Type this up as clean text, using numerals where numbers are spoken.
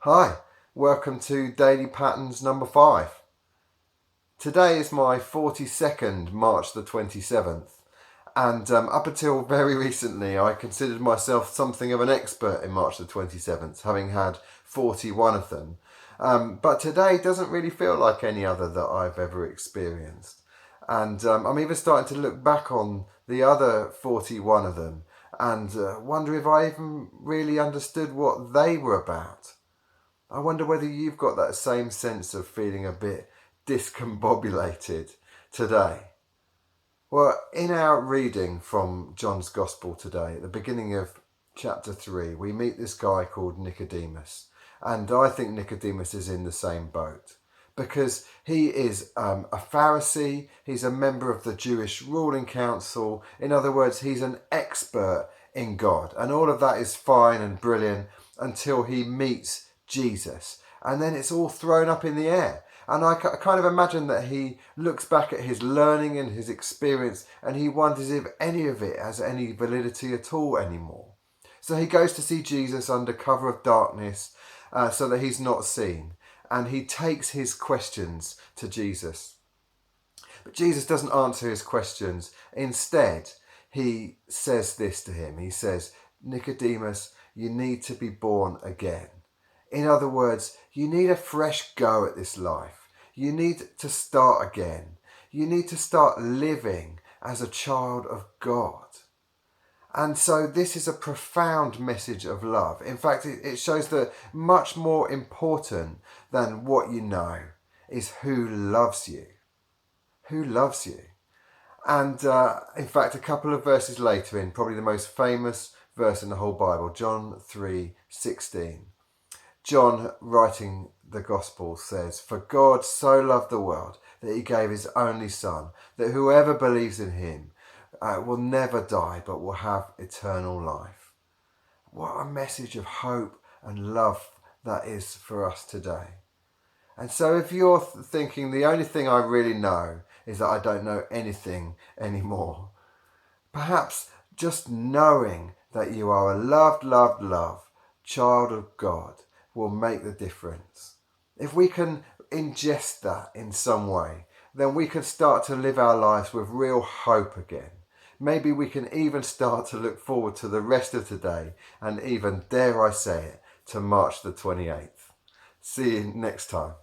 Hi, welcome to Daily Patterns number 5. Today is my 42nd March the 27th, and up until very recently I considered myself something of an expert in March the 27th, having had 41 of them. But today doesn't really feel like any other that I've ever experienced. And I'm even starting to look back on the other 41 of them and wonder if I even really understood what they were about. I wonder whether you've got that same sense of feeling a bit discombobulated today. Well, in our reading from John's Gospel today, at the beginning of chapter 3, we meet this guy called Nicodemus. And I think Nicodemus is in the same boat because he is a Pharisee, he's a member of the Jewish ruling council. In other words, he's an expert in God. And all of that is fine and brilliant until he meets Jesus, and then it's all thrown up in the air. And I kind of imagine that he looks back at his learning and his experience and he wonders if any of it has any validity at all anymore. So he goes to see Jesus under cover of darkness so that he's not seen, and he takes his questions to Jesus. But Jesus doesn't answer his questions. Instead, he says this to him. He says, "Nicodemus, you need to be born again." In other words, you need a fresh go at this life. You need to start again. You need to start living as a child of God. And so this is a profound message of love. In fact, it shows that much more important than what you know is who loves you. Who loves you? And in fact, a couple of verses later, in probably the most famous verse in the whole Bible, John 3:16. John, writing the Gospel, says, "For God so loved the world that he gave his only Son, that whoever believes in him will never die but will have eternal life." What a message of hope and love that is for us today. And so if you're thinking the only thing I really know is that I don't know anything anymore, perhaps just knowing that you are a loved child of God will make the difference. If we can ingest that in some way, then we can start to live our lives with real hope again. Maybe we can even start to look forward to the rest of today and even, dare I say it, to March the 28th. See you next time.